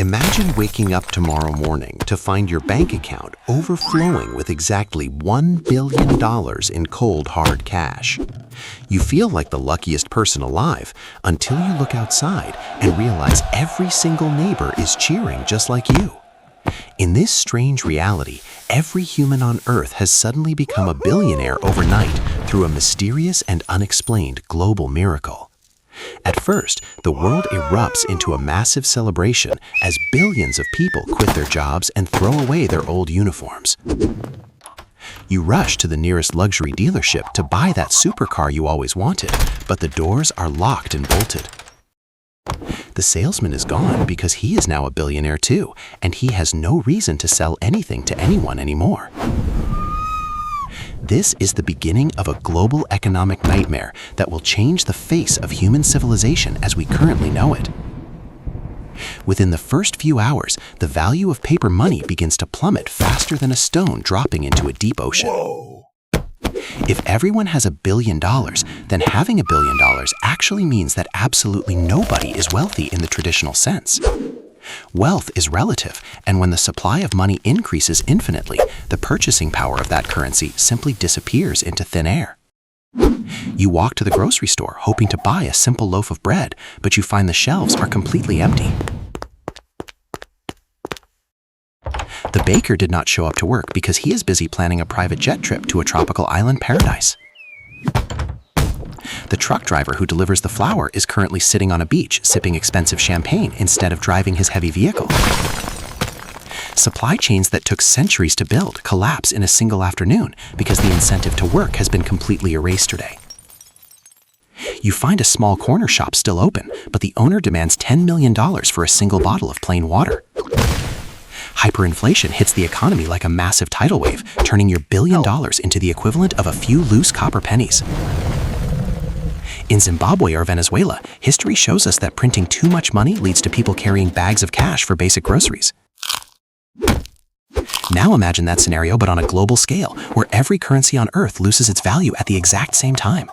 Imagine waking up tomorrow morning to find your bank account overflowing with exactly $1 billion in cold, hard cash. You feel like the luckiest person alive until you look outside and realize every single neighbor is cheering just like you. In this strange reality, every human on Earth has suddenly become a billionaire overnight through a mysterious and unexplained global miracle. At first, the world erupts into a massive celebration as billions of people quit their jobs and throw away their old uniforms. You rush to the nearest luxury dealership to buy that supercar you always wanted, but the doors are locked and bolted. The salesman is gone because he is now a billionaire too, and he has no reason to sell anything to anyone anymore. This is the beginning of a global economic nightmare that will change the face of human civilization as we currently know it. Within the first few hours, the value of paper money begins to plummet faster than a stone dropping into a deep ocean. Whoa. If everyone has $1 billion, then having $1 billion actually means that absolutely nobody is wealthy in the traditional sense. Wealth is relative, and when the supply of money increases infinitely, the purchasing power of that currency simply disappears into thin air. You walk to the grocery store hoping to buy a simple loaf of bread, but you find the shelves are completely empty. The baker did not show up to work because he is busy planning a private jet trip to a tropical island paradise. The truck driver who delivers the flour is currently sitting on a beach sipping expensive champagne instead of driving his heavy vehicle. Supply chains that took centuries to build collapse in a single afternoon because the incentive to work has been completely erased today. You find a small corner shop still open, but the owner demands $10 million for a single bottle of plain water. Hyperinflation hits the economy like a massive tidal wave, turning your $1 billion into the equivalent of a few loose copper pennies. In Zimbabwe or Venezuela, history shows us that printing too much money leads to people carrying bags of cash for basic groceries. Now imagine that scenario but on a global scale, where every currency on Earth loses its value at the exact same time.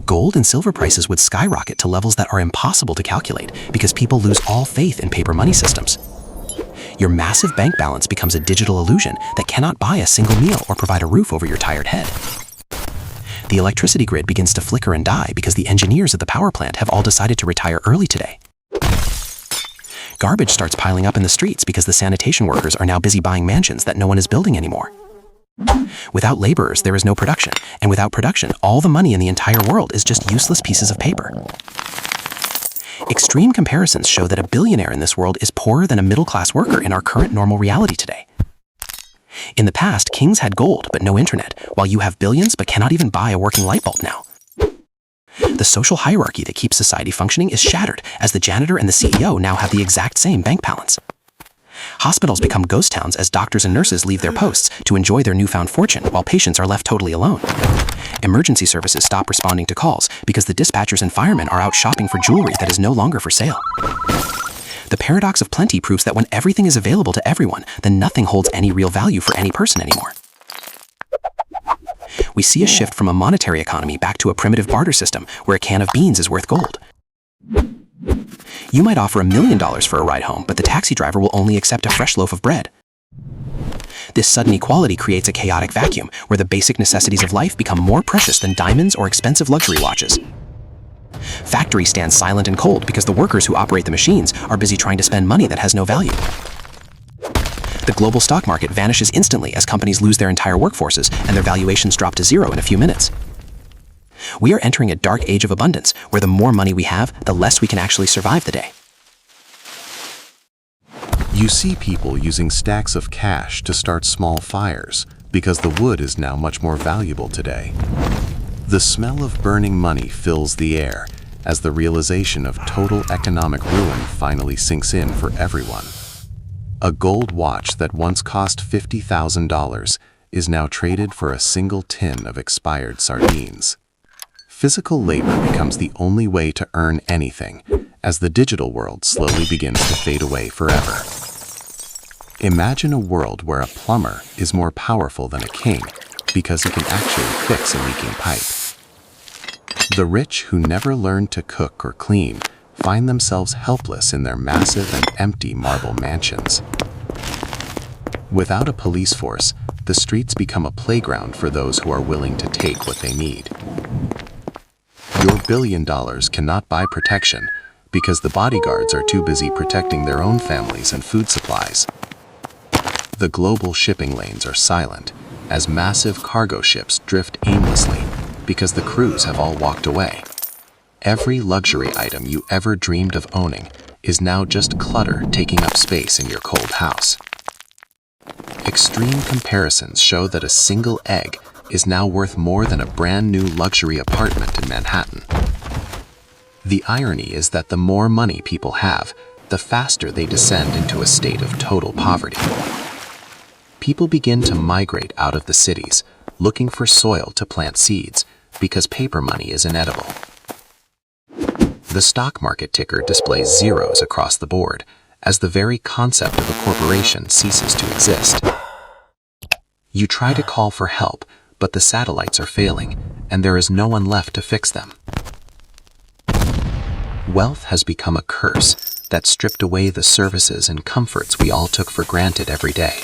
Gold and silver prices would skyrocket to levels that are impossible to calculate because people lose all faith in paper money systems. Your massive bank balance becomes a digital illusion that cannot buy a single meal or provide a roof over your tired head. The electricity grid begins to flicker and die because the engineers at the power plant have all decided to retire early today. Garbage starts piling up in the streets because the sanitation workers are now busy buying mansions that no one is building anymore. Without laborers, there is no production, and without production, all the money in the entire world is just useless pieces of paper. Extreme comparisons show that a billionaire in this world is poorer than a middle-class worker in our current normal reality today. In the past, kings had gold but no internet, while you have billions but cannot even buy a working light bulb now. The social hierarchy that keeps society functioning is shattered, as the janitor and the CEO now have the exact same bank balance. Hospitals become ghost towns as doctors and nurses leave their posts to enjoy their newfound fortune while patients are left totally alone. Emergency services stop responding to calls because the dispatchers and firemen are out shopping for jewelry that is no longer for sale. The paradox of plenty proves that when everything is available to everyone, then nothing holds any real value for any person anymore. We see a shift from a monetary economy back to a primitive barter system where a can of beans is worth gold. You might offer $1 million for a ride home, but the taxi driver will only accept a fresh loaf of bread. This sudden equality creates a chaotic vacuum where the basic necessities of life become more precious than diamonds or expensive luxury watches. Factories stand silent and cold because the workers who operate the machines are busy trying to spend money that has no value. The global stock market vanishes instantly as companies lose their entire workforces and their valuations drop to zero in a few minutes. We are entering a dark age of abundance where the more money we have, the less we can actually survive the day. You see people using stacks of cash to start small fires because the wood is now much more valuable today. The smell of burning money fills the air as the realization of total economic ruin finally sinks in for everyone. A gold watch that once cost $50,000 is now traded for a single tin of expired sardines. Physical labor becomes the only way to earn anything as the digital world slowly begins to fade away forever. Imagine a world where a plumber is more powerful than a king because he can actually fix a leaking pipe. The rich who never learned to cook or clean find themselves helpless in their massive and empty marble mansions. Without a police force, the streets become a playground for those who are willing to take what they need. Your $1 billion cannot buy protection because the bodyguards are too busy protecting their own families and food supplies. The global shipping lanes are silent as massive cargo ships drift aimlessly because the crews have all walked away. Every luxury item you ever dreamed of owning is now just clutter taking up space in your cold house. Extreme comparisons show that a single egg is now worth more than a brand new luxury apartment in Manhattan. The irony is that the more money people have, the faster they descend into a state of total poverty. People begin to migrate out of the cities, looking for soil to plant seeds, because paper money is inedible. The stock market ticker displays zeros across the board, as the very concept of a corporation ceases to exist. You try to call for help, but the satellites are failing, and there is no one left to fix them. Wealth has become a curse that stripped away the services and comforts we all took for granted every day.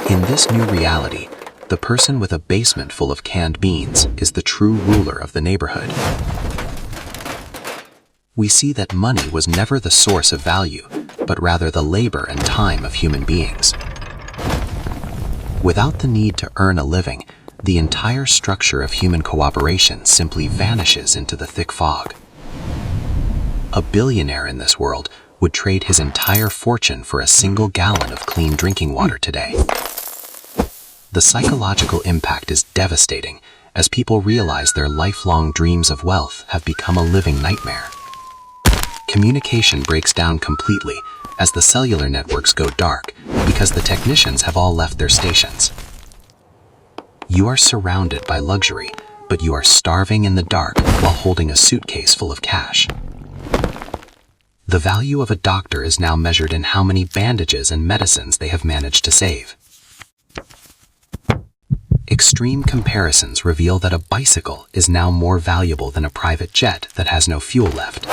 In this new reality, the person with a basement full of canned beans is the true ruler of the neighborhood. We see that money was never the source of value, but rather the labor and time of human beings. Without the need to earn a living, the entire structure of human cooperation simply vanishes into the thick fog. A billionaire in this world would trade his entire fortune for a single gallon of clean drinking water today. The psychological impact is devastating as people realize their lifelong dreams of wealth have become a living nightmare. Communication breaks down completely as the cellular networks go dark because the technicians have all left their stations. You are surrounded by luxury, but you are starving in the dark while holding a suitcase full of cash. The value of a doctor is now measured in how many bandages and medicines they have managed to save. Extreme comparisons reveal that a bicycle is now more valuable than a private jet that has no fuel left.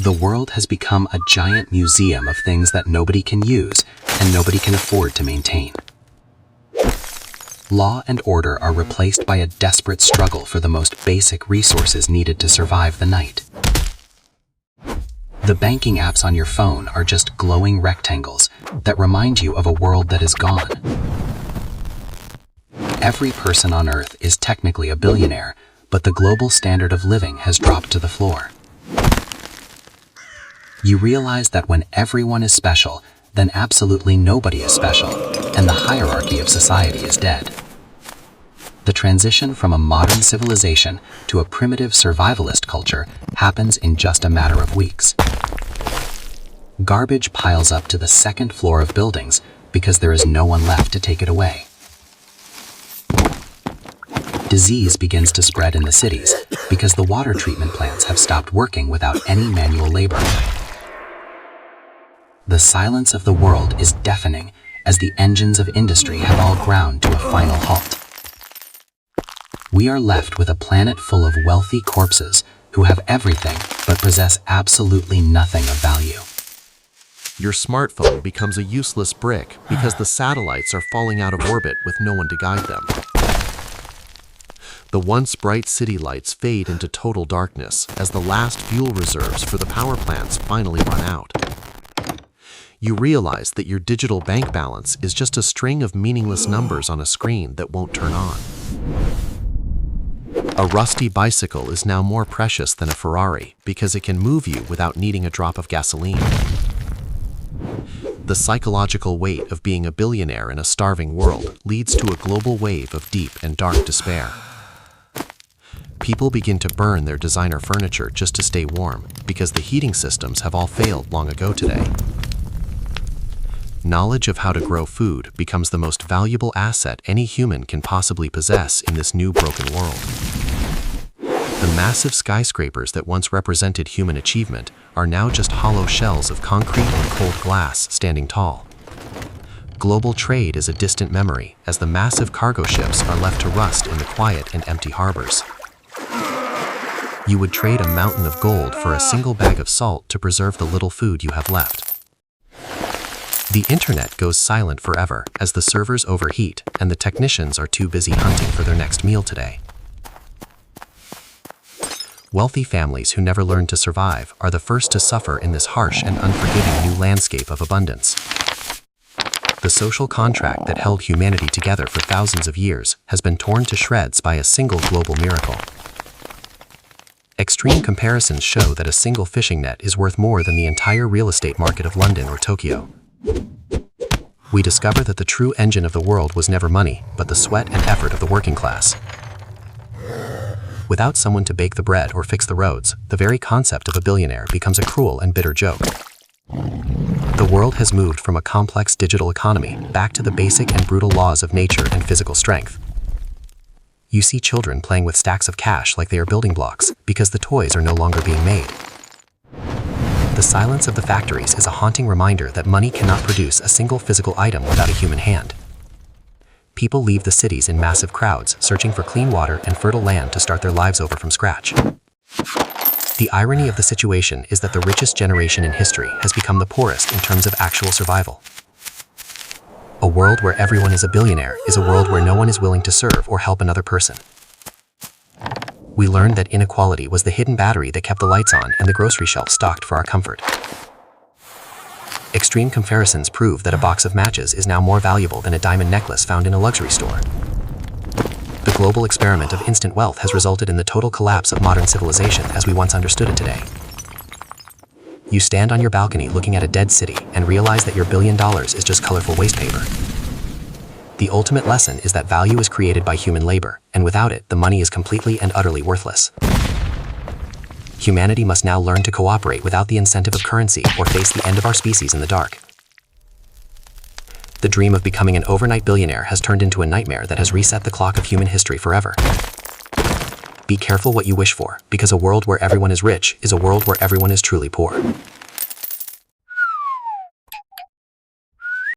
The world has become a giant museum of things that nobody can use and nobody can afford to maintain. Law and order are replaced by a desperate struggle for the most basic resources needed to survive the night. The banking apps on your phone are just glowing rectangles that remind you of a world that is gone. Every person on Earth is technically a billionaire, but the global standard of living has dropped to the floor. You realize that when everyone is special, then absolutely nobody is special, and the hierarchy of society is dead. The transition from a modern civilization to a primitive survivalist culture happens in just a matter of weeks. Garbage piles up to the second floor of buildings because there is no one left to take it away. Disease begins to spread in the cities because the water treatment plants have stopped working without any manual labor. The silence of the world is deafening as the engines of industry have all ground to a final halt. We are left with a planet full of wealthy corpses who have everything but possess absolutely nothing of value. Your smartphone becomes a useless brick because the satellites are falling out of orbit with no one to guide them. The once bright city lights fade into total darkness as the last fuel reserves for the power plants finally run out. You realize that your digital bank balance is just a string of meaningless numbers on a screen that won't turn on. A rusty bicycle is now more precious than a Ferrari because it can move you without needing a drop of gasoline. The psychological weight of being a billionaire in a starving world leads to a global wave of deep and dark despair. People begin to burn their designer furniture just to stay warm because the heating systems have all failed long ago today. Knowledge of how to grow food becomes the most valuable asset any human can possibly possess in this new broken world. The massive skyscrapers that once represented human achievement are now just hollow shells of concrete and cold glass standing tall. Global trade is a distant memory as the massive cargo ships are left to rust in the quiet and empty harbors. You would trade a mountain of gold for a single bag of salt to preserve the little food you have left. The internet goes silent forever as the servers overheat and the technicians are too busy hunting for their next meal today. Wealthy families who never learned to survive are the first to suffer in this harsh and unforgiving new landscape of abundance. The social contract that held humanity together for thousands of years has been torn to shreds by a single global miracle. Extreme comparisons show that a single fishing net is worth more than the entire real estate market of London or Tokyo. We discover that the true engine of the world was never money, but the sweat and effort of the working class. Without someone to bake the bread or fix the roads, the very concept of a billionaire becomes a cruel and bitter joke. The world has moved from a complex digital economy back to the basic and brutal laws of nature and physical strength. You see children playing with stacks of cash like they are building blocks because the toys are no longer being made. The silence of the factories is a haunting reminder that money cannot produce a single physical item without a human hand. People leave the cities in massive crowds, searching for clean water and fertile land to start their lives over from scratch. The irony of the situation is that the richest generation in history has become the poorest in terms of actual survival. A world where everyone is a billionaire is a world where no one is willing to serve or help another person. We learned that inequality was the hidden battery that kept the lights on and the grocery shelf stocked for our comfort. Extreme comparisons prove that a box of matches is now more valuable than a diamond necklace found in a luxury store. The global experiment of instant wealth has resulted in the total collapse of modern civilization as we once understood it today. You stand on your balcony looking at a dead city and realize that your $1 billion is just colorful waste paper. The ultimate lesson is that value is created by human labor, and without it, the money is completely and utterly worthless. Humanity must now learn to cooperate without the incentive of currency or face the end of our species in the dark. The dream of becoming an overnight billionaire has turned into a nightmare that has reset the clock of human history forever. Be careful what you wish for, because a world where everyone is rich is a world where everyone is truly poor.